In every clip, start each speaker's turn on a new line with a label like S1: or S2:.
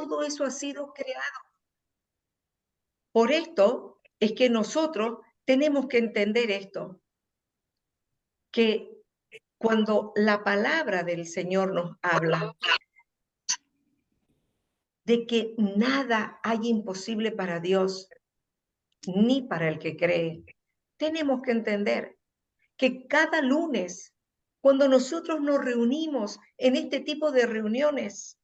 S1: todo eso ha sido creado. Por esto es que nosotros tenemos que entender esto, que cuando la palabra del Señor nos habla de que nada hay imposible para Dios, ni para el que cree, tenemos que entender que cada lunes, cuando nosotros nos reunimos en este tipo de reuniones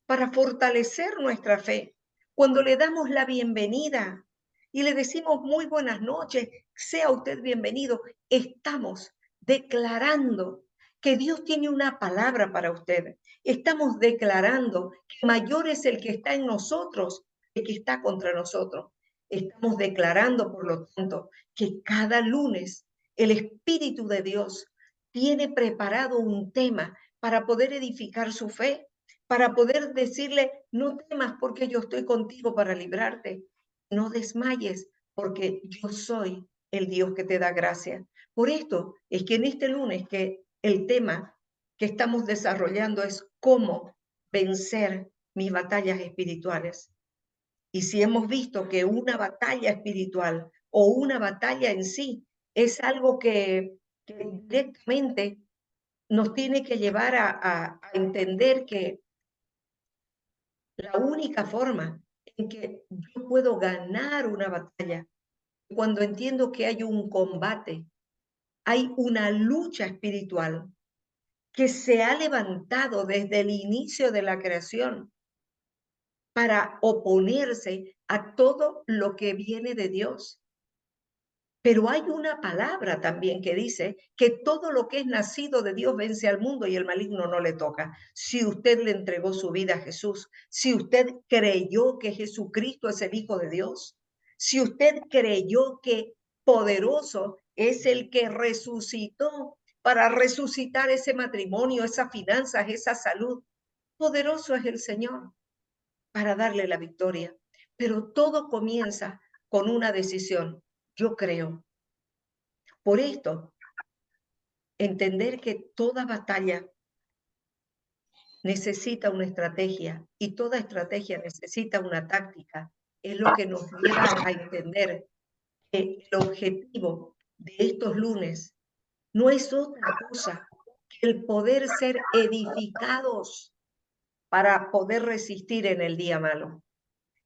S1: para fortalecer nuestra fe, cuando le damos la bienvenida y le decimos muy buenas noches, sea usted bienvenido, estamos declarando que Dios tiene una palabra para usted. Estamos declarando que mayor es el que está en nosotros que el que está contra nosotros. Estamos declarando, por lo tanto, que cada lunes el Espíritu de Dios tiene preparado un tema para poder edificar su fe, para poder decirle, no temas porque yo estoy contigo para librarte, no desmayes porque yo soy el Dios que te da gracia. Por esto es que en este lunes que el tema que estamos desarrollando es cómo vencer mis batallas espirituales. Y si hemos visto que una batalla espiritual o una batalla en sí es algo que directamente nos tiene que llevar a entender que la única forma en que yo puedo ganar una batalla, cuando entiendo que hay un combate, hay una lucha espiritual que se ha levantado desde el inicio de la creación para oponerse a todo lo que viene de Dios. Pero hay una palabra también que dice que todo lo que es nacido de Dios vence al mundo y el maligno no le toca. Si usted le entregó su vida a Jesús, si usted creyó que Jesucristo es el Hijo de Dios, si usted creyó que poderoso es el que resucitó para resucitar ese matrimonio, esas finanzas, esa salud, poderoso es el Señor para darle la victoria. Pero todo comienza con una decisión. Yo creo. Por esto, entender que toda batalla necesita una estrategia y toda estrategia necesita una táctica, es lo que nos lleva a entender que el objetivo de estos lunes no es otra cosa que el poder ser edificados para poder resistir en el día malo.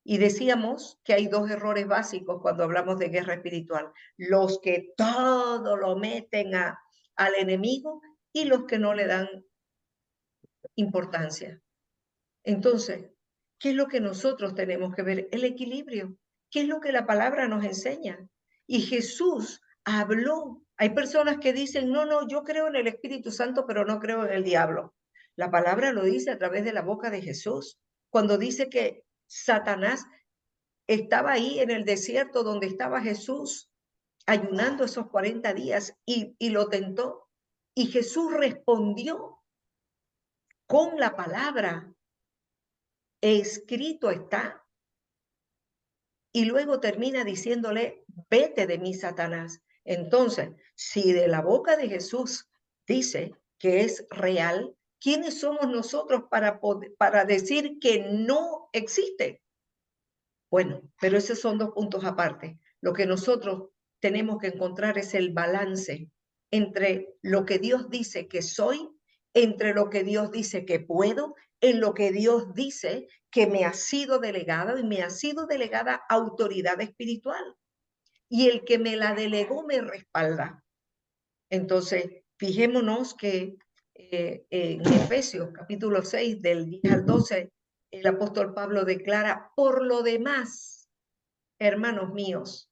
S1: Y decíamos que hay dos errores básicos cuando hablamos de guerra espiritual. Los que todo lo meten al enemigo y los que no le dan importancia. Entonces, ¿qué es lo que nosotros tenemos que ver? El equilibrio. ¿Qué es lo que la palabra nos enseña? Y Jesús habló. Hay personas que dicen, no, no, yo creo en el Espíritu Santo, pero no creo en el diablo. La palabra lo dice a través de la boca de Jesús, cuando dice que Satanás estaba ahí en el desierto donde estaba Jesús, ayunando esos 40 días y lo tentó. Y Jesús respondió con la palabra, escrito está. Y luego termina diciéndole, vete de mí, Satanás. Entonces, si de la boca de Jesús dice que es real, ¿quiénes somos nosotros para decir que no existe? Bueno, pero esos son dos puntos aparte. Lo que nosotros tenemos que encontrar es el balance entre lo que Dios dice que soy, entre lo que Dios dice que puedo, en lo que Dios dice que me ha sido delegado y me ha sido delegada autoridad espiritual. Y el que me la delegó me respalda. Entonces, fijémonos que en Efesios capítulo 6, del 10 al 12, el apóstol Pablo declara, por lo demás, hermanos míos.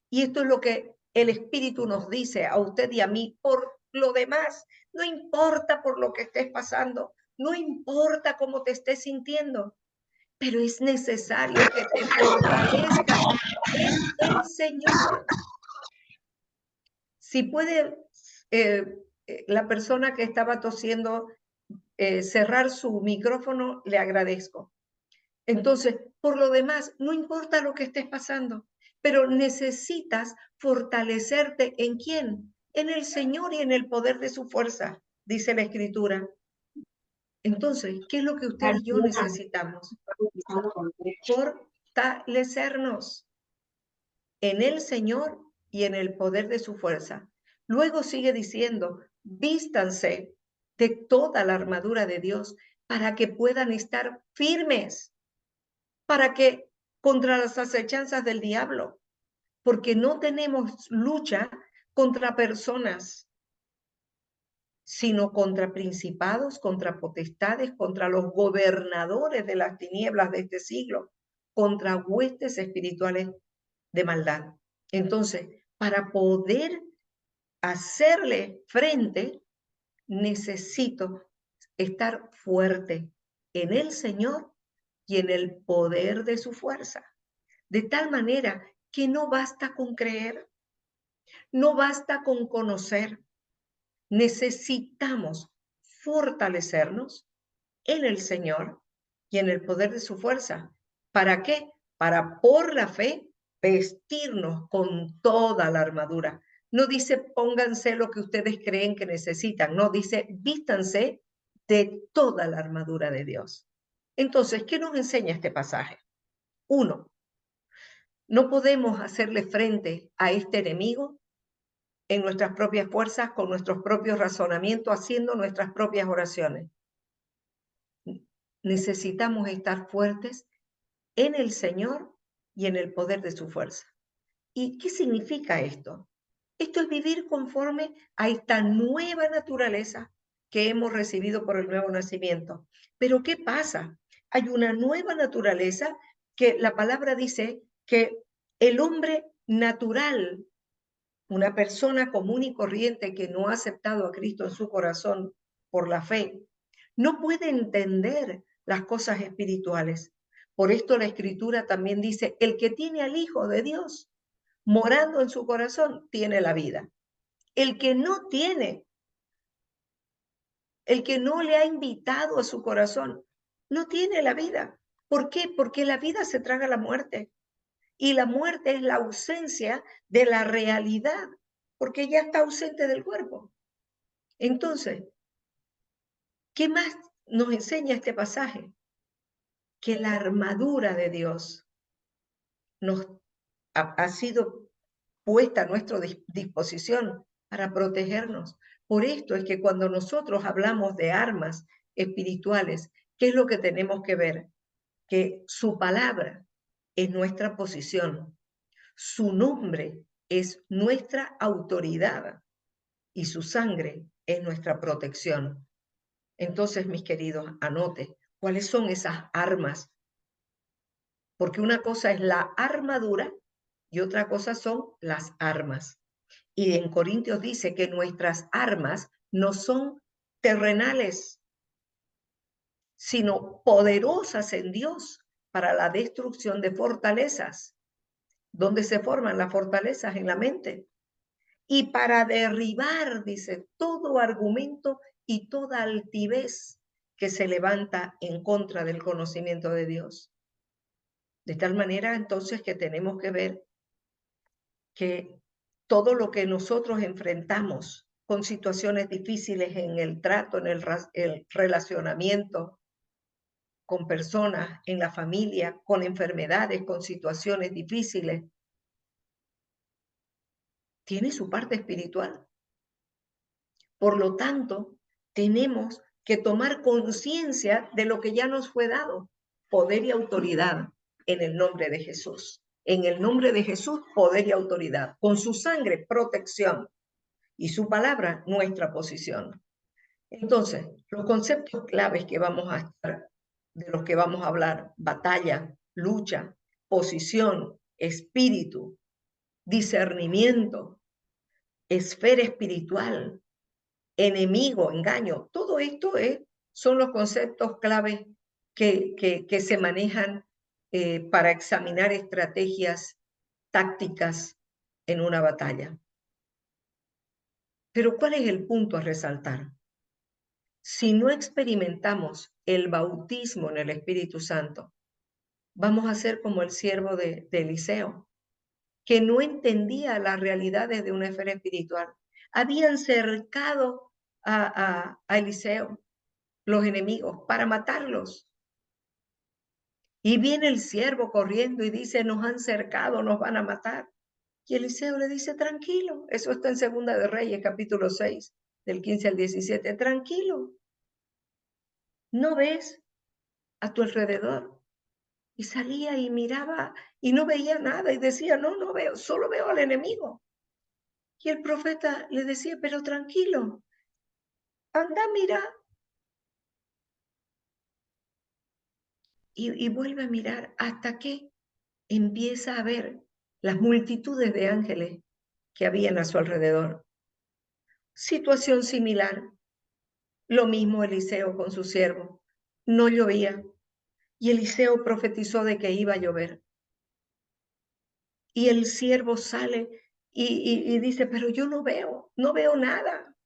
S1: Y esto es lo que el Espíritu nos dice a usted y a mí. Por lo demás, no importa por lo que estés pasando, no importa cómo te estés sintiendo, pero es necesario que te fortalezcas en el Señor. Si puede la persona que estaba tosiendo cerrar su micrófono, le agradezco. Entonces, por lo demás, no importa lo que estés pasando, pero necesitas fortalecerte ¿en quién? En el Señor y en el poder de su fuerza, dice la Escritura. Entonces, ¿qué es lo que usted y yo necesitamos? Fortalecernos en el Señor y en el poder de su fuerza. Luego sigue diciendo, vístanse de toda la armadura de Dios para que puedan estar firmes, para que contra las acechanzas del diablo, porque no tenemos lucha contra personas, sino contra principados, contra potestades, contra los gobernadores de las tinieblas de este siglo, contra huestes espirituales de maldad. Entonces, para poder hacerle frente, necesito estar fuerte en el Señor y en el poder de su fuerza. De tal manera que no basta con creer, no basta con conocer, necesitamos fortalecernos en el Señor y en el poder de su fuerza. ¿Para qué? Para por la fe vestirnos con toda la armadura. No dice pónganse lo que ustedes creen que necesitan, no, dice vístanse de toda la armadura de Dios. Entonces, ¿qué nos enseña este pasaje? Uno, no podemos hacerle frente a este enemigo en nuestras propias fuerzas, con nuestros propios razonamientos, haciendo nuestras propias oraciones. Necesitamos estar fuertes en el Señor y en el poder de su fuerza. ¿Y qué significa esto? Esto es vivir conforme a esta nueva naturaleza que hemos recibido por el nuevo nacimiento. Pero ¿qué pasa? Hay una nueva naturaleza que la palabra dice que el hombre natural, una persona común y corriente que no ha aceptado a Cristo en su corazón por la fe, no puede entender las cosas espirituales. Por esto la Escritura también dice, el que tiene al Hijo de Dios morando en su corazón, tiene la vida. El que no tiene, el que no le ha invitado a su corazón, no tiene la vida. ¿Por qué? Porque la vida se traga la muerte. Y la muerte es la ausencia de la realidad, porque ya está ausente del cuerpo. Entonces, ¿qué más nos enseña este pasaje? Que la armadura de Dios nos ha sido puesta a nuestra disposición para protegernos. Por esto es que cuando nosotros hablamos de armas espirituales, ¿qué es lo que tenemos que ver? Que su palabra es nuestra posición, su nombre es nuestra autoridad y su sangre es nuestra protección. Entonces, mis queridos, anote cuáles son esas armas, porque una cosa es la armadura y otra cosa son las armas. Y en Corintios dice que nuestras armas no son terrenales, sino poderosas en Dios para la destrucción de fortalezas. ¿Dónde se forman las fortalezas? En la mente. Y para derribar, dice, todo argumento y toda altivez que se levanta en contra del conocimiento de Dios. De tal manera entonces que tenemos que ver que todo lo que nosotros enfrentamos con situaciones difíciles en el trato, en el relacionamiento con personas, en la familia, con enfermedades, con situaciones difíciles, tiene su parte espiritual. Por lo tanto, tenemos que tomar conciencia de lo que ya nos fue dado, poder y autoridad en el nombre de Jesús. En el nombre de Jesús, poder y autoridad. Con su sangre, protección. Y su palabra, nuestra posición. Entonces, los conceptos claves que vamos a estar, de los que vamos a hablar: batalla, lucha, posición, espíritu, discernimiento, esfera espiritual, enemigo, engaño. Todo esto son los conceptos claves que se manejan para examinar estrategias tácticas en una batalla. Pero ¿cuál es el punto a resaltar? Si no experimentamos el bautismo en el Espíritu Santo, vamos a ser como el siervo de Eliseo, que no entendía las realidades de una esfera espiritual. Habían cercado a Eliseo, los enemigos, para matarlos. Y viene el siervo corriendo y dice, nos han cercado, nos van a matar. Y Eliseo le dice, tranquilo. Eso está en Segunda de Reyes, capítulo 6, del 15 al 17. Tranquilo. ¿No ves a tu alrededor? Y salía y miraba y no veía nada y decía, no, no veo, solo veo al enemigo. Y el profeta le decía, pero tranquilo, anda, mira. Y vuelve a mirar hasta que empieza a ver las multitudes de ángeles que habían a su alrededor. Situación similar, lo mismo Eliseo con su siervo. No llovía y Eliseo profetizó de que iba a llover. Y el siervo sale y dice, pero yo no veo nada.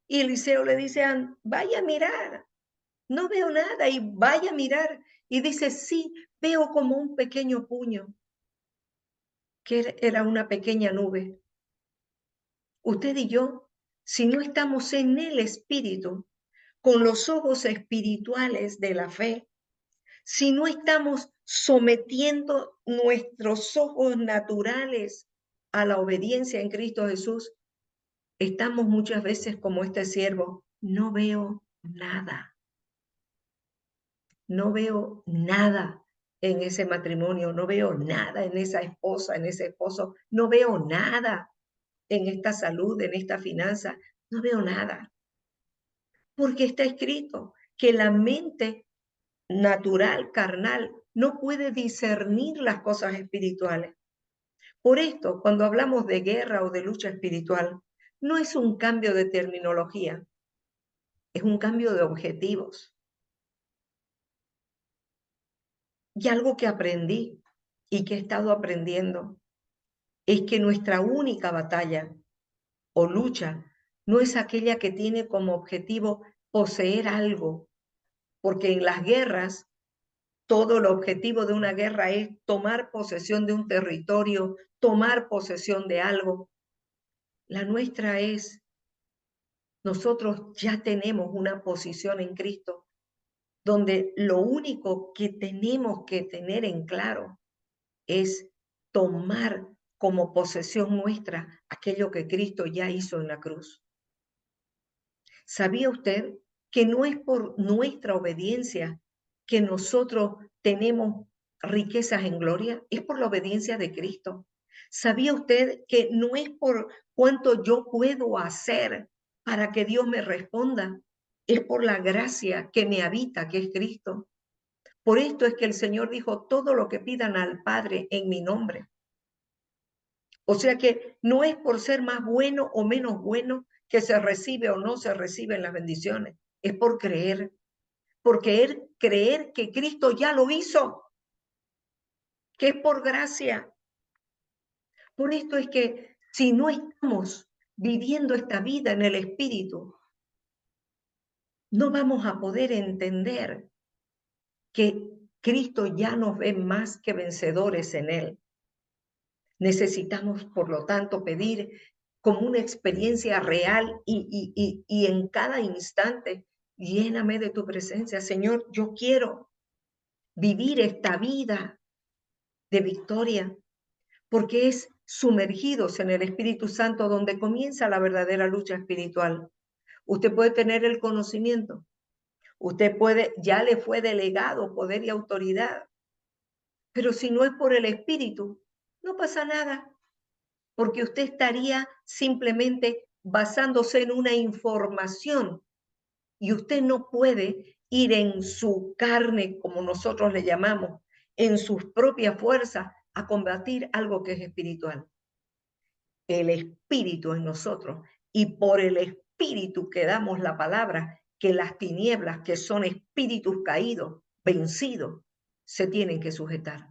S1: Y Eliseo le dice, vaya a mirar, no veo nada y vaya a mirar. Y dice, sí, veo como un pequeño puño, que era una pequeña nube. Usted y yo, si no estamos en el Espíritu, con los ojos espirituales de la fe, si no estamos sometiendo nuestros ojos naturales a la obediencia en Cristo Jesús, estamos muchas veces como este siervo, no veo nada, no veo nada en ese matrimonio, no veo nada en esa esposa, en ese esposo, no veo nada en esta salud, en esta finanza, no veo nada. Porque está escrito que la mente natural, carnal, no puede discernir las cosas espirituales. Por esto, cuando hablamos de guerra o de lucha espiritual, no es un cambio de terminología, es un cambio de objetivos. Y algo que aprendí y que he estado aprendiendo es que nuestra única batalla o lucha no es aquella que tiene como objetivo poseer algo, porque en las guerras todo el objetivo de una guerra es tomar posesión de un territorio, tomar posesión de algo. La nuestra es, nosotros ya tenemos una posición en Cristo, donde lo único que tenemos que tener en claro es tomar como posesión nuestra aquello que Cristo ya hizo en la cruz. ¿Sabía usted que no es por nuestra obediencia que nosotros tenemos riquezas en gloria? Es por la obediencia de Cristo. ¿Sabía usted que no es por cuánto yo puedo hacer para que Dios me responda? Es por la gracia que me habita, que es Cristo. Por esto es que el Señor dijo, todo lo que pidan al Padre en mi nombre. O sea que no es por ser más bueno o menos bueno que se recibe o no se reciben las bendiciones. Es por creer. Porque creer que Cristo ya lo hizo, que es por gracia. Por esto es que si no estamos viviendo esta vida en el Espíritu, no vamos a poder entender que Cristo ya nos ve más que vencedores en Él. Necesitamos, por lo tanto, pedir como una experiencia real y en cada instante, lléname de tu presencia, Señor. Yo quiero vivir esta vida de victoria, porque es sumergidos en el Espíritu Santo donde comienza la verdadera lucha espiritual. Usted puede tener el conocimiento, usted puede, ya le fue delegado poder y autoridad, pero si no es por el Espíritu, no pasa nada, porque usted estaría simplemente basándose en una información y usted no puede ir en su carne, como nosotros le llamamos, en sus propias fuerzas a combatir algo que es espiritual. El Espíritu en nosotros y por el Espíritu que damos la palabra, que las tinieblas, que son espíritus caídos, vencidos, se tienen que sujetar.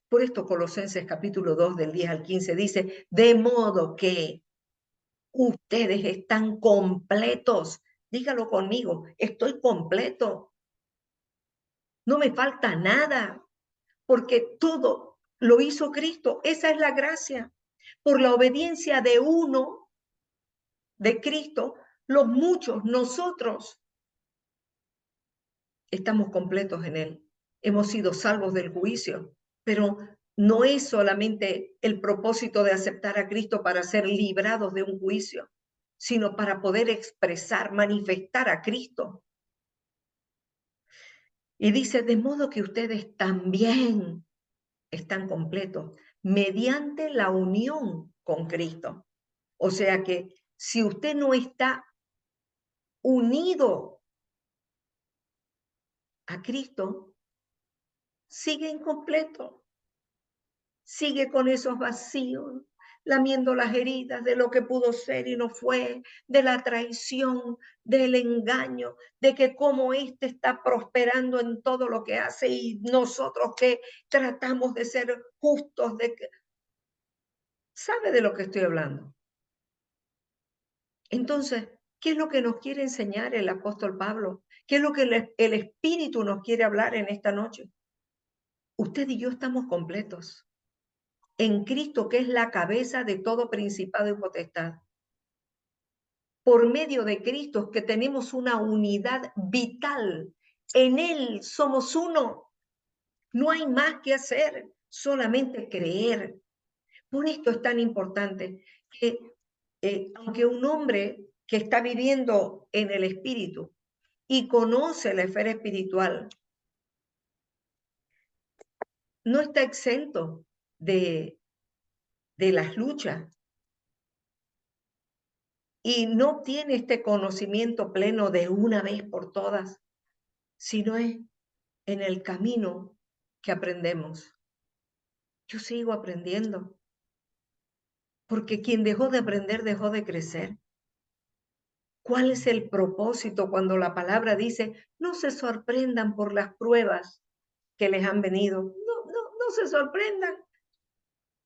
S1: Por esto Colosenses capítulo 2 del 10 al 15 dice, de modo que ustedes están completos. Dígalo conmigo, estoy completo. No me falta nada, porque todo lo hizo Cristo. Esa es la gracia. Por la obediencia de uno, de Cristo, los muchos, nosotros, estamos completos en Él. Hemos sido salvos del juicio, pero no es solamente el propósito de aceptar a Cristo para ser librados de un juicio, sino para poder expresar, manifestar a Cristo. Y dice, de modo que ustedes también están completos mediante la unión con Cristo. O sea que si usted no está unido a Cristo, sigue incompleto, sigue con esos vacíos, lamiendo las heridas de lo que pudo ser y no fue, de la traición, del engaño, de que como éste está prosperando en todo lo que hace y nosotros que tratamos de ser justos, de que... ¿Sabe de lo que estoy hablando? Entonces, ¿qué es lo que nos quiere enseñar el apóstol Pablo? ¿Qué es lo que el Espíritu nos quiere hablar en esta noche? Usted y yo estamos completos en Cristo, que es la cabeza de todo principado y potestad. Por medio de Cristo que tenemos una unidad vital. En Él somos uno. No hay más que hacer, solamente creer. Por esto es tan importante que aunque un hombre que está viviendo en el Espíritu y conoce la esfera espiritual, no está exento de las luchas y no tiene este conocimiento pleno de una vez por todas, sino es en el camino que aprendemos. Yo sigo aprendiendo, porque quien dejó de aprender dejó de crecer. ¿Cuál es el propósito cuando la palabra dice, no se sorprendan por las pruebas que les han venido? No se sorprendan.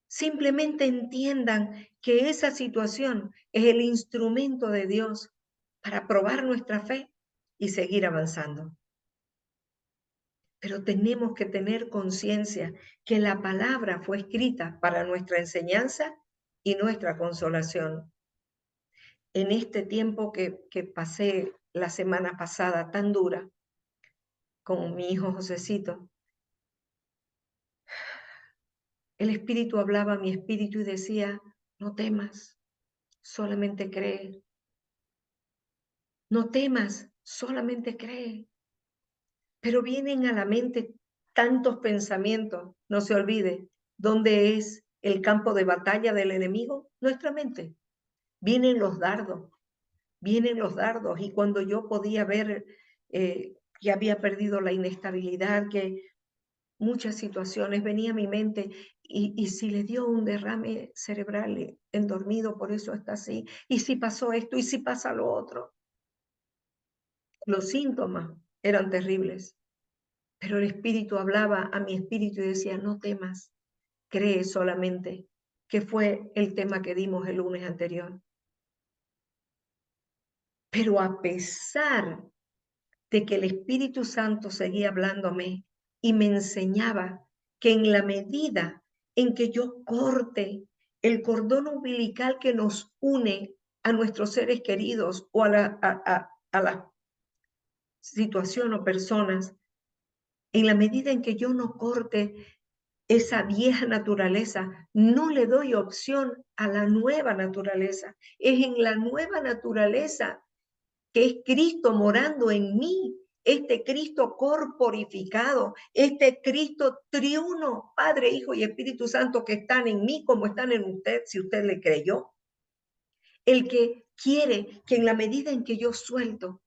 S1: Simplemente entiendan que esa situación es el instrumento de Dios para probar nuestra fe y seguir avanzando. Pero tenemos que tener conciencia que la palabra fue escrita para nuestra enseñanza y nuestra consolación. En este tiempo que pasé la semana pasada tan dura con mi hijo Josecito, el Espíritu hablaba a mi espíritu y decía, no temas, solamente cree. No temas, solamente cree. Pero vienen a la mente tantos pensamientos, no se olvide, ¿dónde es el campo de batalla del enemigo? Nuestra mente. Vienen los dardos, y cuando yo podía ver que había perdido la inestabilidad, que muchas situaciones venía a mi mente, y si le dio un derrame cerebral en dormido, por eso está así, y si pasó esto, y si pasa lo otro. Los síntomas eran terribles, pero el Espíritu hablaba a mi espíritu y decía, no temas, cree solamente, que fue el tema que dimos el lunes anterior. Pero a pesar de que el Espíritu Santo seguía hablándome y me enseñaba que en la medida en que yo corte el cordón umbilical que nos une a nuestros seres queridos o a la situación o personas, en la medida en que yo no corte esa vieja naturaleza, no le doy opción a la nueva naturaleza. Es en la nueva naturaleza que es Cristo morando en mí, este Cristo corporificado, este Cristo triuno, Padre, Hijo y Espíritu Santo, que están en mí como están en usted, si usted le creyó. El que quiere que en la medida en que yo suelto,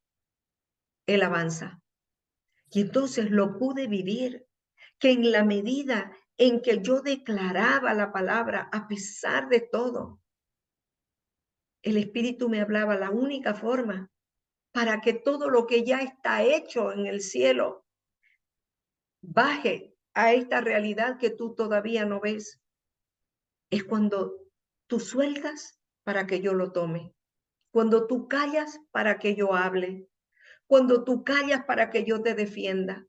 S1: Él avanza. Y entonces lo pude vivir, que en la medida en que yo declaraba la palabra, a pesar de todo, el Espíritu me hablaba la única forma para que todo lo que ya está hecho en el cielo baje a esta realidad que tú todavía no ves. Es cuando tú sueltas para que yo lo tome, cuando tú callas para que yo hable, cuando tú callas para que yo te defienda,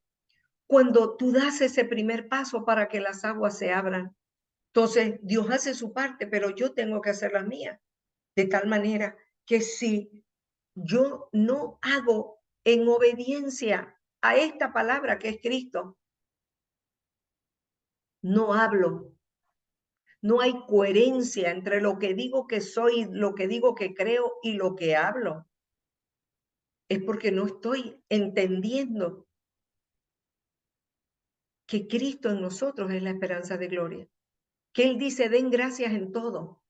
S1: cuando tú das ese primer paso para que las aguas se abran. Entonces, Dios hace su parte, pero yo tengo que hacer la mía. De tal manera que si yo no hago en obediencia a esta palabra que es Cristo, no hablo. No hay coherencia entre lo que digo que soy, lo que digo que creo y lo que hablo. Es porque no estoy entendiendo que Cristo en nosotros es la esperanza de gloria. Que Él dice, den gracias en todo.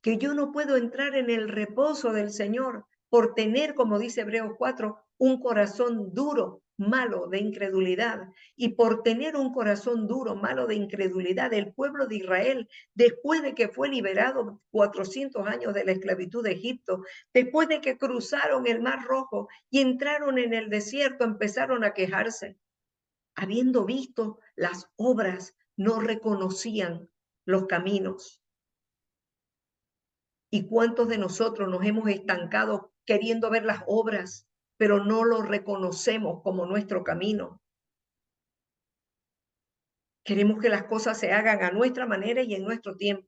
S1: Que yo no puedo entrar en el reposo del Señor por tener, como dice Hebreos 4, un corazón duro, malo de incredulidad. Y por tener un corazón duro, malo de incredulidad, el pueblo de Israel, después de que fue liberado 400 años de la esclavitud de Egipto, después de que cruzaron el Mar Rojo y entraron en el desierto, empezaron a quejarse. Habiendo visto las obras, no reconocían los caminos. ¿Y cuántos de nosotros nos hemos estancado queriendo ver las obras, pero no lo reconocemos como nuestro camino? Queremos que las cosas se hagan a nuestra manera y en nuestro tiempo.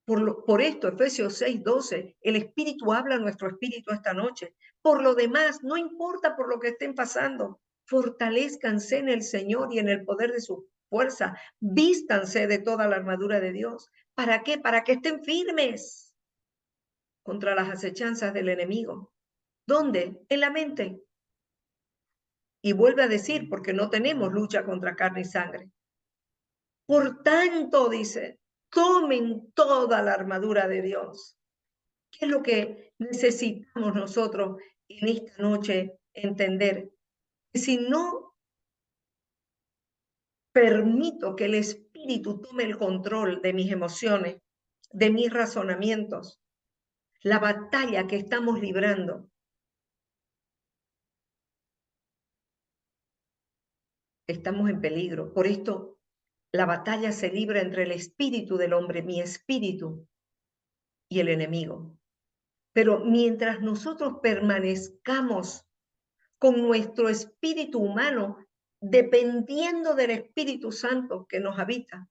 S1: Por esto, Efesios 6:12, el Espíritu habla a nuestro espíritu esta noche. Por lo demás, no importa por lo que estén pasando, fortalezcanse en el Señor y en el poder de su fuerza. Vístanse de toda la armadura de Dios. ¿Para qué? Para que estén firmes contra las acechanzas del enemigo. ¿Dónde? En la mente. Y vuelve a decir, porque no tenemos lucha contra carne y sangre. Por tanto, dice, tomen toda la armadura de Dios. ¿Qué es lo que necesitamos nosotros en esta noche entender? Que si no permito que el Espíritu tome el control de mis emociones, de mis razonamientos, la batalla que estamos librando, estamos en peligro. Por esto, la batalla se libra entre el espíritu del hombre, mi espíritu, y el enemigo. Pero mientras nosotros permanezcamos con nuestro espíritu humano, dependiendo del Espíritu Santo que nos habita,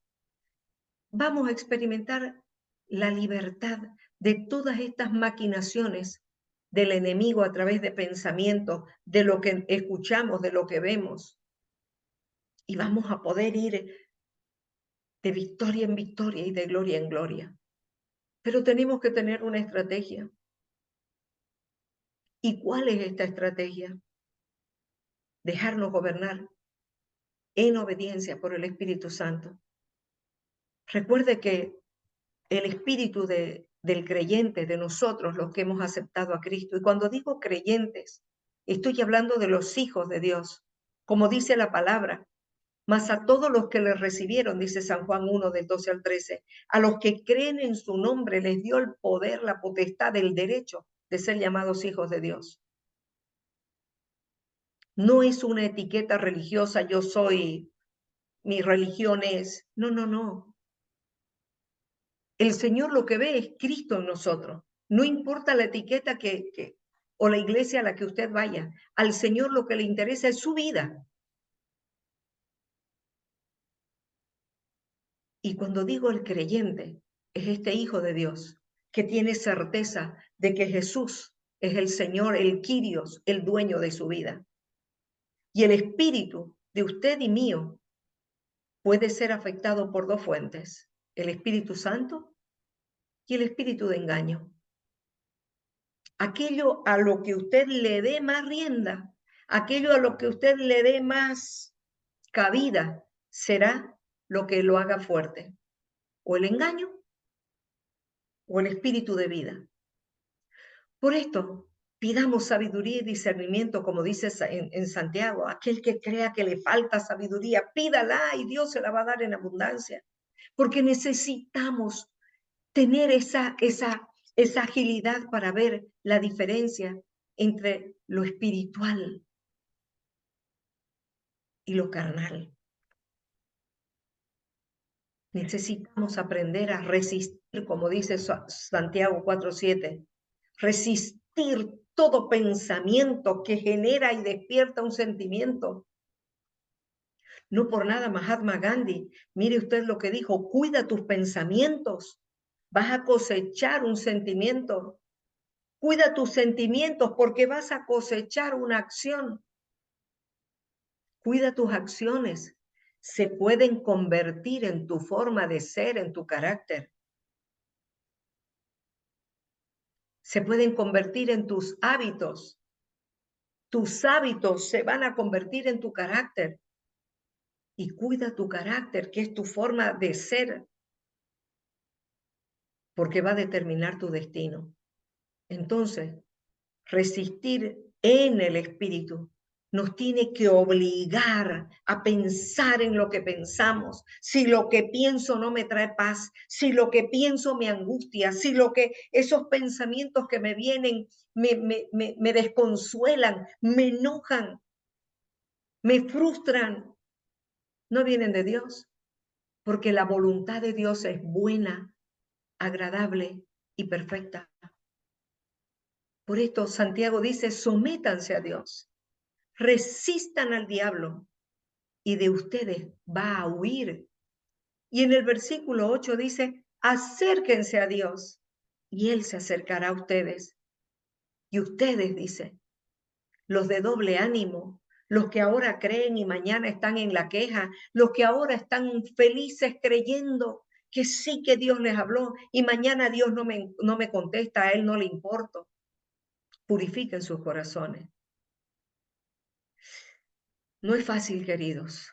S1: vamos a experimentar la libertad de todas estas maquinaciones del enemigo a través de pensamientos, de lo que escuchamos, de lo que vemos. Y vamos a poder ir de victoria en victoria y de gloria en gloria. Pero tenemos que tener una estrategia. ¿Y cuál es esta estrategia? Dejarnos gobernar en obediencia por el Espíritu Santo. Recuerde que el espíritu del creyente, de nosotros, los que hemos aceptado a Cristo, y cuando digo creyentes, estoy hablando de los hijos de Dios, como dice la palabra, mas a todos los que le recibieron, dice San Juan 1, del 12 al 13, a los que creen en su nombre les dio el poder, la potestad, el derecho de ser llamados hijos de Dios. No es una etiqueta religiosa, yo soy, mi religión es, no, no, no. El Señor lo que ve es Cristo en nosotros. No importa la etiqueta o la iglesia a la que usted vaya. Al Señor lo que le interesa es su vida. Y cuando digo el creyente, es este hijo de Dios que tiene certeza de que Jesús es el Señor, el Kyrios, el dueño de su vida. Y el espíritu de usted y mío puede ser afectado por dos fuentes, el Espíritu Santo y el espíritu de engaño. Aquello a lo que usted le dé más rienda, aquello a lo que usted le dé más cabida, será lo que lo haga fuerte, o el engaño o el espíritu de vida. Por esto, pidamos sabiduría y discernimiento, como dice en Santiago, aquel que crea que le falta sabiduría, pídala y Dios se la va a dar en abundancia, porque necesitamos tener esa agilidad para ver la diferencia entre lo espiritual y lo carnal. Necesitamos aprender a resistir, como dice Santiago 4:7, resistir todo pensamiento que genera y despierta un sentimiento. No por nada Mahatma Gandhi, mire usted lo que dijo, cuida tus pensamientos, vas a cosechar un sentimiento. Cuida tus sentimientos porque vas a cosechar una acción. Cuida tus acciones. Se pueden convertir en tu forma de ser, en tu carácter. Se pueden convertir en tus hábitos. Tus hábitos se van a convertir en tu carácter. Y cuida tu carácter, que es tu forma de ser, porque va a determinar tu destino. Entonces, resistir en el espíritu nos tiene que obligar a pensar en lo que pensamos. Si lo que pienso no me trae paz, si lo que pienso me angustia, si lo que esos pensamientos que me vienen me desconsuelan, me enojan, me frustran, no vienen de Dios, porque la voluntad de Dios es buena, agradable y perfecta. Por esto Santiago dice, sométanse a Dios, resistan al diablo y de ustedes va a huir. Y en el versículo 8 dice, acérquense a Dios y Él se acercará a ustedes. Y ustedes, dice, los de doble ánimo, los que ahora creen y mañana están en la queja, los que ahora están felices creyendo que sí que Dios les habló y mañana Dios no me contesta, a Él no le importo. Purifiquen sus corazones. No es fácil, queridos,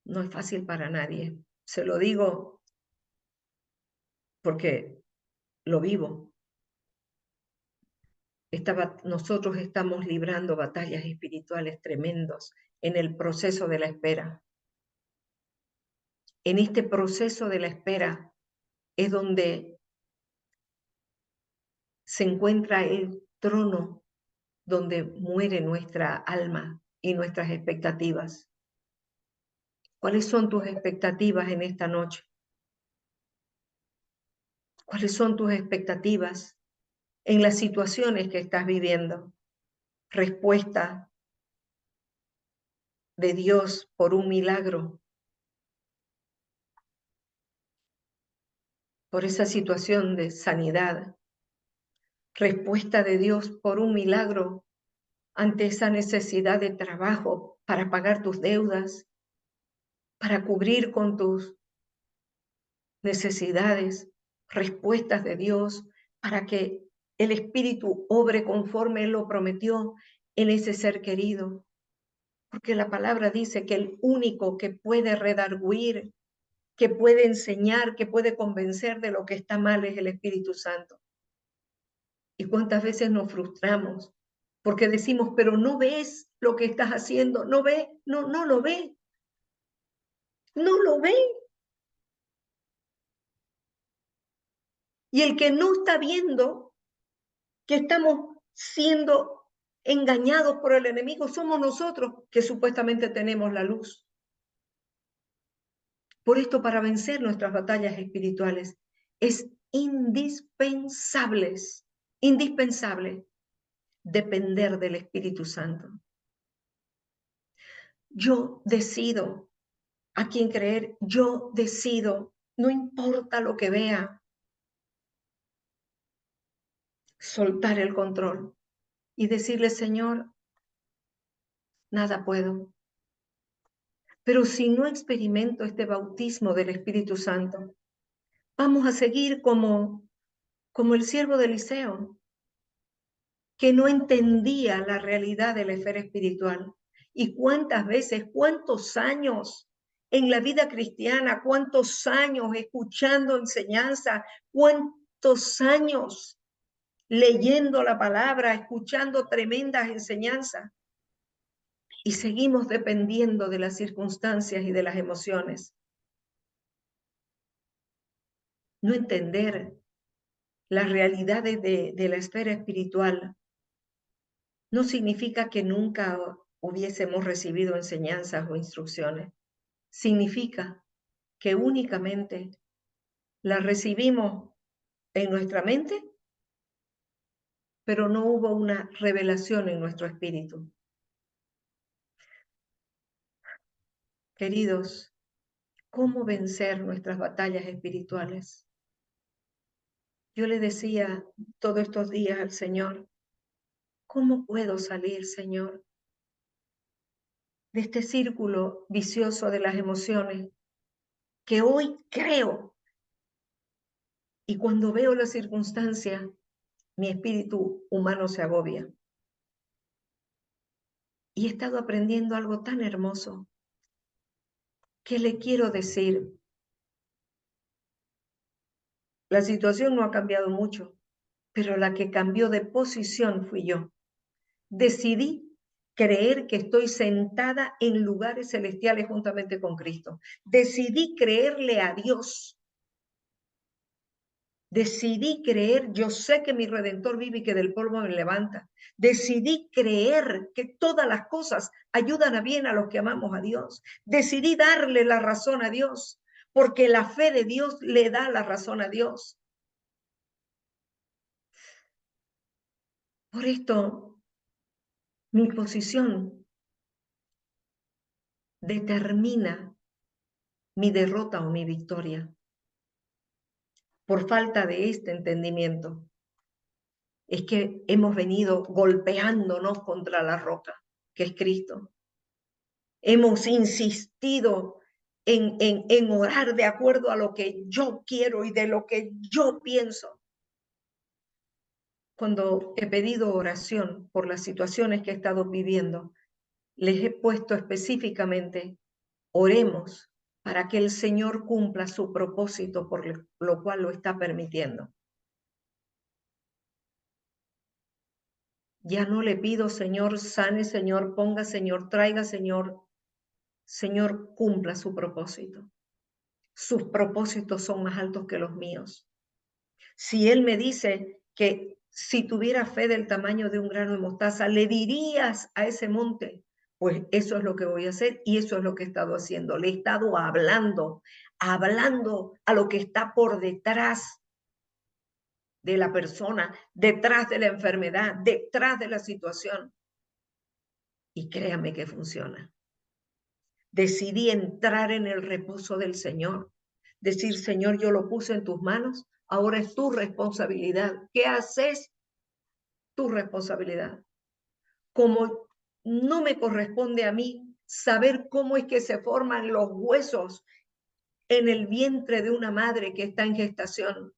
S1: no es fácil para nadie. Se lo digo porque lo vivo. Nosotros estamos librando batallas espirituales tremendos en el proceso de la espera. En este proceso de la espera es donde se encuentra el trono donde muere nuestra alma y nuestras expectativas. ¿Cuáles son tus expectativas en esta noche? ¿Cuáles son tus expectativas en las situaciones que estás viviendo? Respuesta de Dios por un milagro, por esa situación de sanidad. Respuesta de Dios por un milagro ante esa necesidad de trabajo para pagar tus deudas, para cubrir con tus necesidades. Respuestas de Dios para que el Espíritu obre conforme Él lo prometió en ese ser querido. Porque la palabra dice que el único que puede redarguir, que puede enseñar, que puede convencer de lo que está mal es el Espíritu Santo. ¿Y cuántas veces nos frustramos? Porque decimos, pero no ves lo que estás haciendo, no ve, no lo ve, no lo ve. Y el que no está viendo que estamos siendo engañados por el enemigo somos nosotros que supuestamente tenemos la luz. Por esto, para vencer nuestras batallas espirituales, es indispensable depender del Espíritu Santo. Yo decido a quién creer, yo decido, no importa lo que vea, soltar el control y decirle, Señor, nada puedo. Pero si no experimento este bautismo del Espíritu Santo, vamos a seguir como el siervo de Eliseo, que no entendía la realidad de la esfera espiritual. Y cuántas veces, cuántos años en la vida cristiana, cuántos años escuchando enseñanza, cuántos años leyendo la palabra, escuchando tremendas enseñanzas. Y seguimos dependiendo de las circunstancias y de las emociones. No entender las realidades de la esfera espiritual no significa que nunca hubiésemos recibido enseñanzas o instrucciones. Significa que únicamente las recibimos en nuestra mente, pero no hubo una revelación en nuestro espíritu. Queridos, ¿cómo vencer nuestras batallas espirituales? Yo le decía todos estos días al Señor, ¿cómo puedo salir, Señor, de este círculo vicioso de las emociones que hoy creo? Y cuando veo la circunstancia, mi espíritu humano se agobia. Y he estado aprendiendo algo tan hermoso que le quiero decir. La situación no ha cambiado mucho, pero la que cambió de posición fui yo. Decidí creer que estoy sentada en lugares celestiales juntamente con Cristo. Decidí creerle a Dios. Decidí creer, yo sé que mi Redentor vive y que del polvo me levanta. Decidí creer que todas las cosas ayudan a bien a los que amamos a Dios. Decidí darle la razón a Dios, porque la fe de Dios le da la razón a Dios. Por esto, mi posición determina mi derrota o mi victoria. Por falta de este entendimiento, es que hemos venido golpeándonos contra la roca, que es Cristo. Hemos insistido en orar de acuerdo a lo que yo quiero y de lo que yo pienso. Cuando he pedido oración por las situaciones que he estado viviendo, les he puesto específicamente, oremos para que el Señor cumpla su propósito por lo cual lo está permitiendo. Ya no le pido, Señor, sane, Señor, ponga, Señor, traiga, Señor. Señor, cumpla su propósito. Sus propósitos son más altos que los míos. Si Él me dice que si tuviera fe del tamaño de un grano de mostaza, le dirías a ese monte, pues eso es lo que voy a hacer y eso es lo que he estado haciendo. Le he estado hablando a lo que está por detrás de la persona, detrás de la enfermedad, detrás de la situación. Y créame que funciona. Decidí entrar en el reposo del Señor. Decir, Señor, yo lo puse en tus manos, ahora es tu responsabilidad. ¿Qué haces? Tu responsabilidad. Como no me corresponde a mí saber cómo es que se forman los huesos en el vientre de una madre que está en gestación.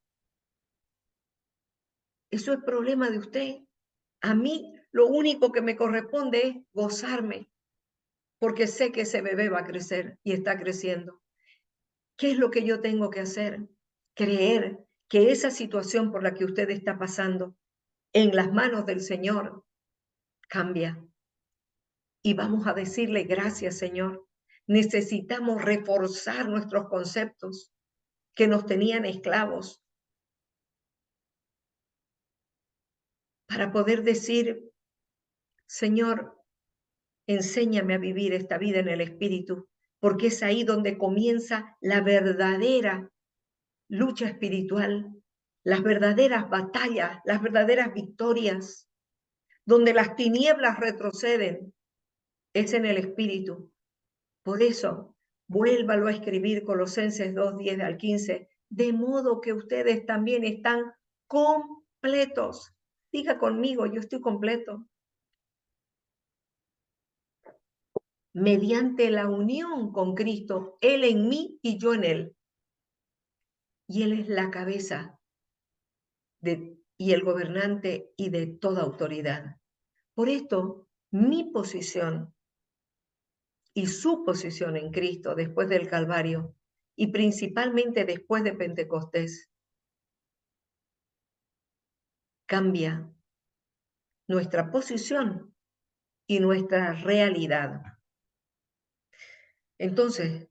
S1: Eso es problema de usted. A mí lo único que me corresponde es gozarme, porque sé que ese bebé va a crecer y está creciendo. ¿Qué es lo que yo tengo que hacer? Creer que esa situación por la que usted está pasando en las manos del Señor cambia. Y vamos a decirle gracias, Señor. Necesitamos reforzar nuestros conceptos que nos tenían esclavos para poder decir, Señor, enséñame a vivir esta vida en el Espíritu, porque es ahí donde comienza la verdadera lucha espiritual, las verdaderas batallas, las verdaderas victorias, donde las tinieblas retroceden, es en el Espíritu. Por eso, vuélvalo a escribir Colosenses 2, 10 al 15, de modo que ustedes también están completos. Diga conmigo, yo estoy completo. Mediante la unión con Cristo, Él en mí y yo en Él. Y Él es la cabeza y el gobernante y de toda autoridad. Por esto, mi posición y su posición en Cristo después del Calvario y principalmente después de Pentecostés cambia nuestra posición y nuestra realidad. Entonces,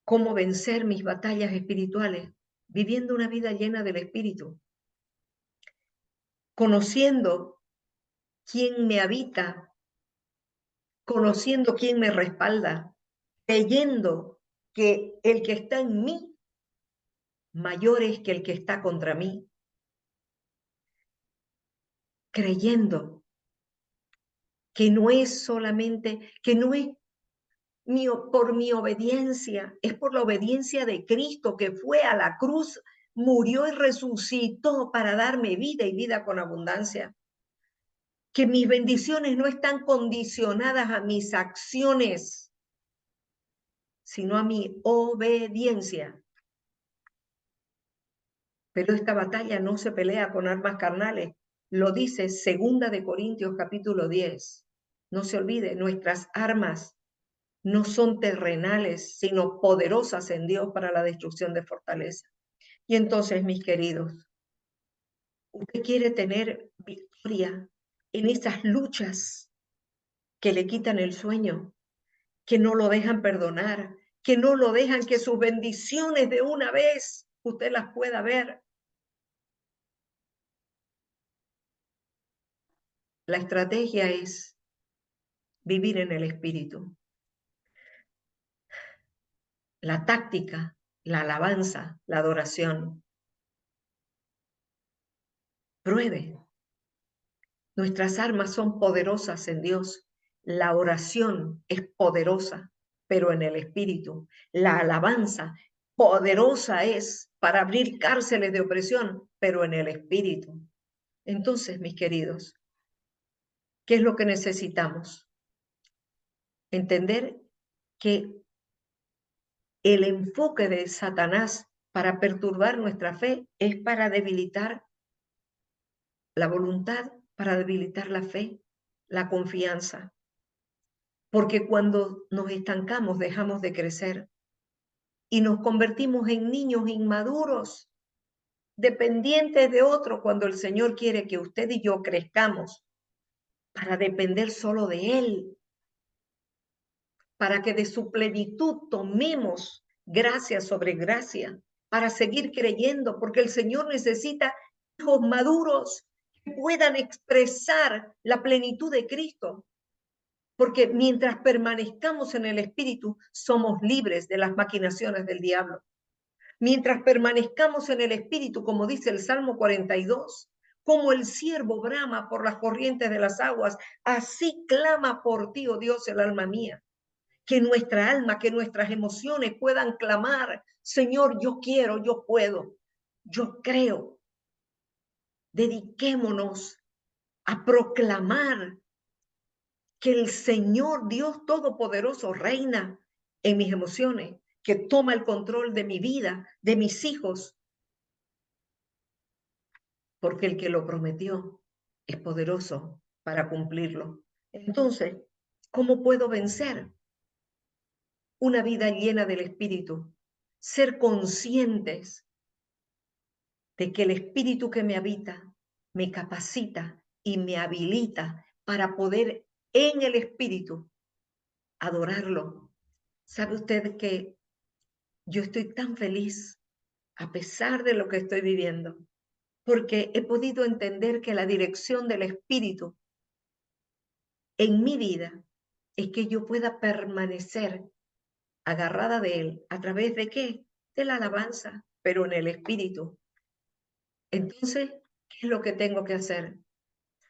S1: ¿cómo vencer mis batallas espirituales? Viviendo una vida llena del Espíritu, conociendo quién me habita, conociendo quién me respalda, creyendo que el que está en mí mayor es que el que está contra mí, creyendo que no es solamente, que no es por mi obediencia, es por la obediencia de Cristo que fue a la cruz murió y resucitó para darme vida y vida con abundancia. Que mis bendiciones no están condicionadas a mis acciones, sino a mi obediencia. Pero esta batalla no se pelea con armas carnales. Lo dice 2 Corintios capítulo 10. No se olvide, nuestras armas no son terrenales, sino poderosas en Dios para la destrucción de fortaleza. Y entonces, mis queridos, usted quiere tener victoria en esas luchas que le quitan el sueño, que no lo dejan perdonar, que no lo dejan que sus bendiciones de una vez usted las pueda ver. La estrategia es vivir en el Espíritu. La táctica, la alabanza, la adoración. Pruebe. Nuestras armas son poderosas en Dios. La oración es poderosa, pero en el Espíritu. La alabanza poderosa es para abrir cárceles de opresión, pero en el Espíritu. Entonces, mis queridos, ¿qué es lo que necesitamos? Entender que el enfoque de Satanás para perturbar nuestra fe es para debilitar la voluntad, para debilitar la fe, la confianza. Porque cuando nos estancamos dejamos de crecer y nos convertimos en niños inmaduros, dependientes de otro, cuando el Señor quiere que usted y yo crezcamos para depender solo de Él, para que de su plenitud tomemos gracia sobre gracia, para seguir creyendo, porque el Señor necesita hijos maduros que puedan expresar la plenitud de Cristo. Porque mientras permanezcamos en el Espíritu, somos libres de las maquinaciones del diablo. Mientras permanezcamos en el Espíritu, como dice el Salmo 42, como el ciervo brama por las corrientes de las aguas, así clama por ti, oh Dios, el alma mía. Que nuestra alma, que nuestras emociones puedan clamar, Señor, yo quiero, yo puedo, yo creo. Dediquémonos a proclamar que el Señor Dios Todopoderoso reina en mis emociones, que toma el control de mi vida, de mis hijos, porque el que lo prometió es poderoso para cumplirlo. Entonces, ¿cómo puedo vencer una vida llena del Espíritu? Ser conscientes de que el Espíritu que me habita me capacita y me habilita para poder en el Espíritu adorarlo. ¿Sabe usted que yo estoy tan feliz a pesar de lo que estoy viviendo? Porque he podido entender que la dirección del Espíritu en mi vida es que yo pueda permanecer agarrada de Él. ¿A través de qué? De la alabanza, pero en el Espíritu. Entonces, ¿qué es lo que tengo que hacer?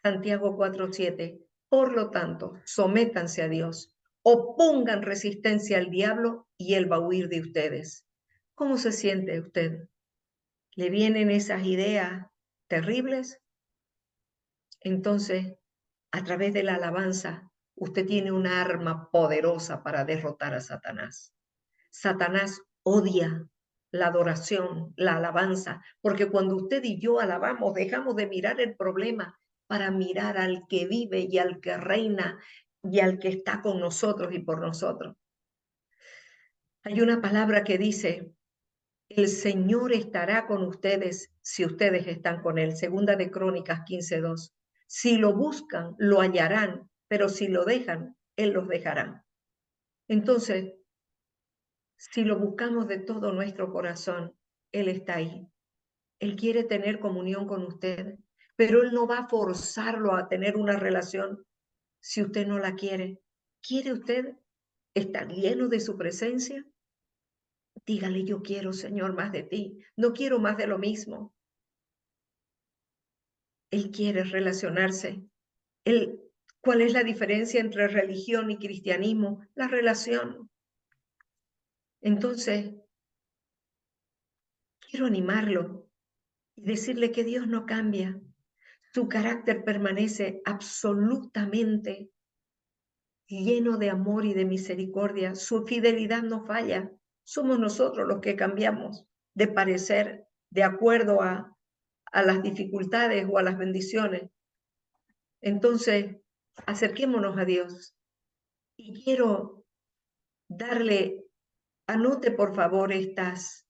S1: Santiago 4:7. Por lo tanto, sométanse a Dios, opongan resistencia al diablo y Él va a huir de ustedes. ¿Cómo se siente usted? ¿Le vienen esas ideas terribles? Entonces, a través de la alabanza, usted tiene una arma poderosa para derrotar a Satanás. Satanás odia la adoración, la alabanza, porque cuando usted y yo alabamos, dejamos de mirar el problema para mirar al que vive y al que reina y al que está con nosotros y por nosotros. Hay una palabra que dice, el Señor estará con ustedes si ustedes están con Él. Segunda de Crónicas 15:2. Si lo buscan, lo hallarán, pero si lo dejan, Él los dejará. Entonces, si lo buscamos de todo nuestro corazón, Él está ahí. Él quiere tener comunión con usted, pero Él no va a forzarlo a tener una relación si usted no la quiere. ¿Quiere usted estar lleno de su presencia? Dígale, yo quiero, Señor, más de ti. No quiero más de lo mismo. Él quiere relacionarse. ¿Cuál es la diferencia entre religión y cristianismo? La relación. Entonces, quiero animarlo y decirle que Dios no cambia. Su carácter permanece absolutamente lleno de amor y de misericordia. Su fidelidad no falla. Somos nosotros los que cambiamos de parecer de acuerdo a las dificultades o a las bendiciones. Entonces, acerquémonos a Dios. Y quiero darle, anote por favor estas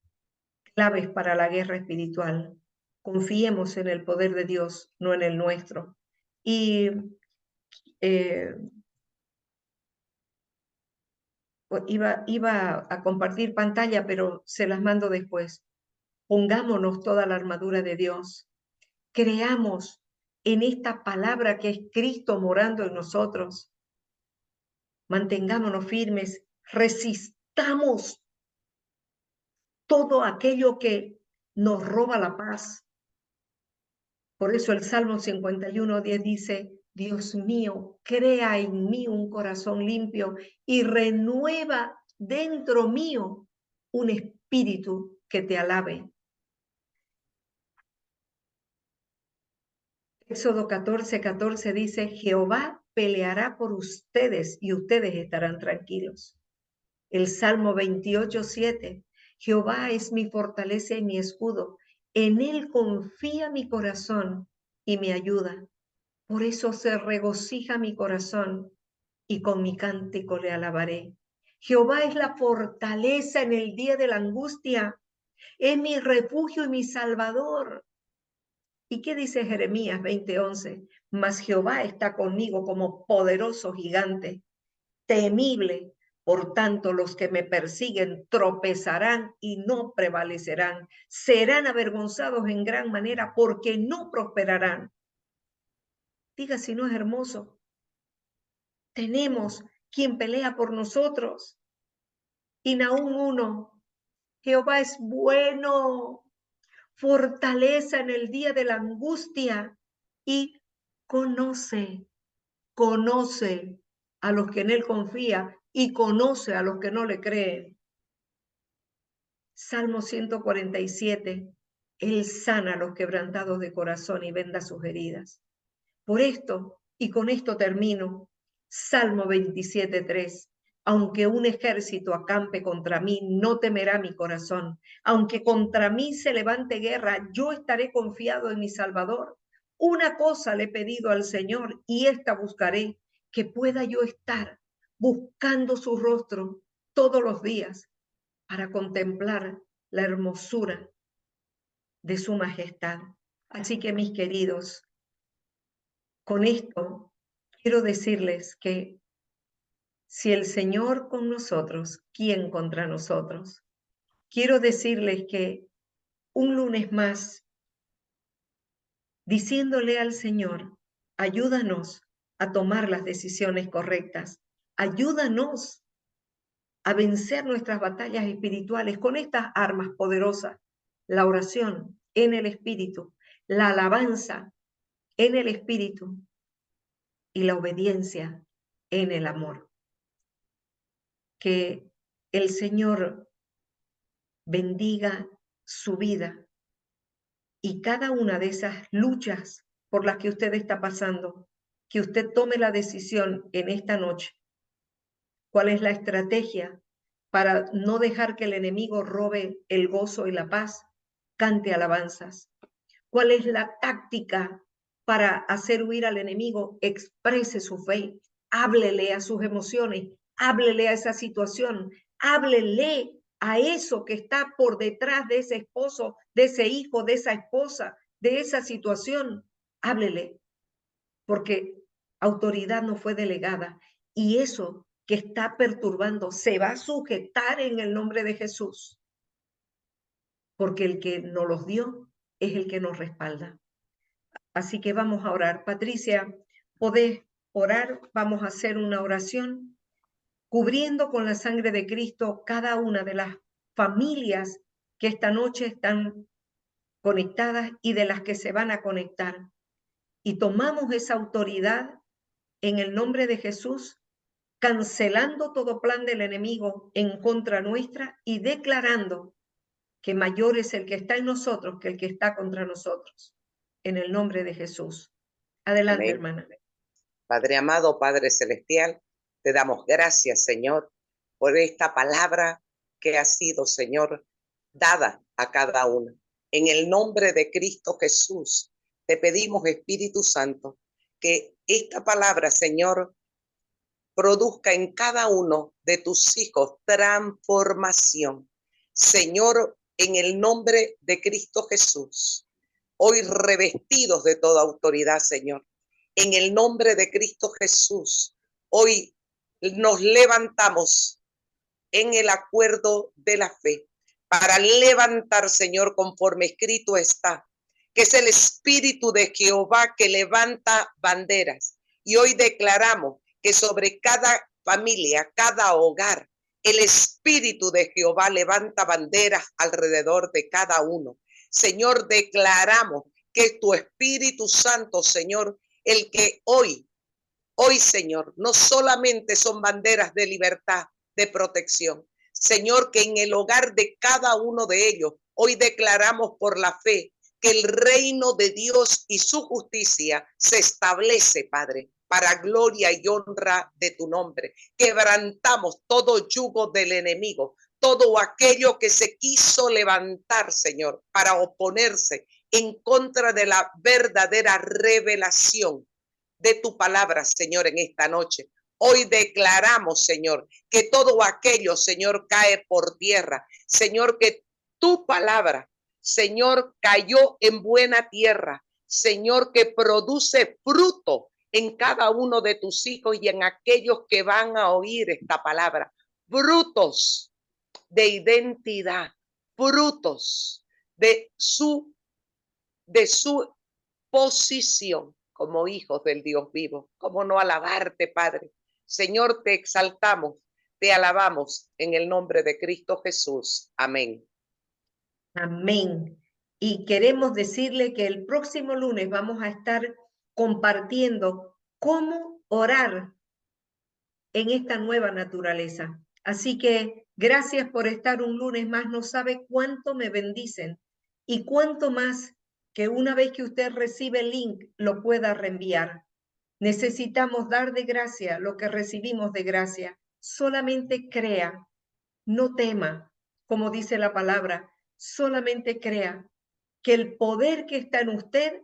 S1: claves para la guerra espiritual. Confiemos en el poder de Dios, no en el nuestro. Y eh, iba a compartir pantalla, pero se las mando después. Pongámonos toda la armadura de Dios. Creamos en esta palabra que es Cristo morando en nosotros. Mantengámonos firmes, resistamos todo aquello que nos roba la paz. Por eso el Salmo 51:10 dice, Dios mío, crea en mí un corazón limpio y renueva dentro mío un espíritu que te alabe. Éxodo 14:14 dice, Jehová peleará por ustedes y ustedes estarán tranquilos. El Salmo 28:7, Jehová es mi fortaleza y mi escudo, en él confía mi corazón y me ayuda. Por eso se regocija mi corazón y con mi cántico le alabaré. Jehová es la fortaleza en el día de la angustia, es mi refugio y mi salvador. ¿Y qué dice Jeremías 20:11? Mas Jehová está conmigo como poderoso gigante, temible. Por tanto, los que me persiguen tropezarán y no prevalecerán. Serán avergonzados en gran manera porque no prosperarán. Diga si no es hermoso. Tenemos quien pelea por nosotros. Y Nahum 1, Jehová es bueno, fortaleza en el día de la angustia y conoce a los que en él confía y conoce a los que no le creen. Salmo 147, él sana a los quebrantados de corazón y venda sus heridas. Por esto, y con esto termino, Salmo 27:3, aunque un ejército acampe contra mí, no temerá mi corazón. Aunque contra mí se levante guerra, yo estaré confiado en mi Salvador. Una cosa le he pedido al Señor y esta buscaré, que pueda yo estar buscando su rostro todos los días para contemplar la hermosura de su majestad. Así que mis queridos, con esto quiero decirles que si el Señor con nosotros, ¿quién contra nosotros? Quiero decirles que un lunes más, diciéndole al Señor, ayúdanos a tomar las decisiones correctas, ayúdanos a vencer nuestras batallas espirituales con estas armas poderosas, la oración en el Espíritu, la alabanza en el Espíritu y la obediencia en el amor. Que el Señor bendiga su vida y cada una de esas luchas por las que usted está pasando, que usted tome la decisión en esta noche. ¿Cuál es la estrategia para no dejar que el enemigo robe el gozo y la paz? Cante alabanzas. ¿Cuál es la táctica para hacer huir al enemigo? Exprese su fe, háblele a sus emociones, háblele a esa situación, háblele a eso que está por detrás de ese esposo, de ese hijo, de esa esposa, de esa situación. Háblele, porque autoridad no fue delegada y eso que está perturbando se va a sujetar en el nombre de Jesús, porque el que nos los dio es el que nos respalda. Así que vamos a orar. Patricia, ¿podés orar? Vamos a hacer una oración cubriendo con la sangre de Cristo cada una de las familias que esta noche están conectadas y de las que se van a conectar. Y tomamos esa autoridad en el nombre de Jesús, cancelando todo plan del enemigo en contra nuestra y declarando que mayor es el que está en nosotros que el que está contra nosotros. En el nombre de Jesús. Adelante,
S2: Amén.
S1: hermana.
S2: Padre amado, Padre celestial, te damos gracias, Señor, por esta palabra que ha sido, Señor, dada a cada uno. En el nombre de Cristo Jesús, te pedimos, Espíritu Santo, que esta palabra, Señor, produzca en cada uno de tus hijos transformación. Señor, en el nombre de Cristo Jesús, hoy revestidos de toda autoridad, Señor, en el nombre de Cristo Jesús, hoy nos levantamos en el acuerdo de la fe para levantar, Señor, conforme escrito está, que es el Espíritu de Jehová que levanta banderas. Y hoy declaramos que sobre cada familia, cada hogar, el Espíritu de Jehová levanta banderas alrededor de cada uno. Señor, declaramos que tu Espíritu Santo, Señor, el que hoy, Señor, no solamente son banderas de libertad, de protección. Señor, que en el hogar de cada uno de ellos, hoy declaramos por la fe que el reino de Dios y su justicia se establece, Padre, para gloria y honra de tu nombre. Quebrantamos todo yugo del enemigo, todo aquello que se quiso levantar, Señor, para oponerse en contra de la verdadera revelación de tu palabra, Señor, en esta noche. Hoy declaramos, Señor, que todo aquello, Señor, cae por tierra. Señor, que tu palabra, Señor, cayó en buena tierra. Señor, que produce fruto en cada uno de tus hijos y en aquellos que van a oír esta palabra. Frutos de identidad, frutos de su posición como hijos del Dios vivo. ¿Cómo no alabarte, Padre? Señor, te exaltamos, te alabamos en el nombre de Cristo Jesús. Amén.
S1: Amén. Y queremos decirle que el próximo lunes vamos a estar compartiendo cómo orar en esta nueva naturaleza. Así que gracias por estar un lunes más. No sabe cuánto me bendicen y cuánto más que una vez que usted recibe el link lo pueda reenviar. Necesitamos dar de gracia lo que recibimos de gracia. Solamente crea, no tema, como dice la palabra, solamente crea que el poder que está en usted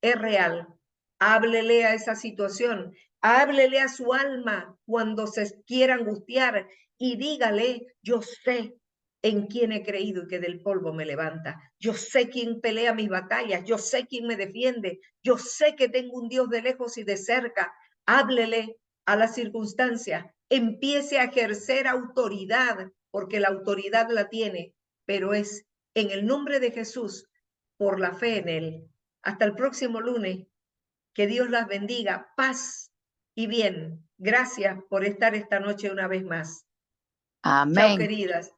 S1: es real. Háblele a esa situación, háblele a su alma cuando se quiera angustiar y dígale, yo sé en quién he creído y que del polvo me levanta. Yo sé quién pelea mis batallas, yo sé quién me defiende, yo sé que tengo un Dios de lejos y de cerca. Háblele a la circunstancia, empiece a ejercer autoridad, porque la autoridad la tiene, pero es en el nombre de Jesús, por la fe en él. Hasta el próximo lunes. Que Dios las bendiga. Paz y bien. Gracias por estar esta noche una vez más. Chao,
S3: Amén.
S1: queridas.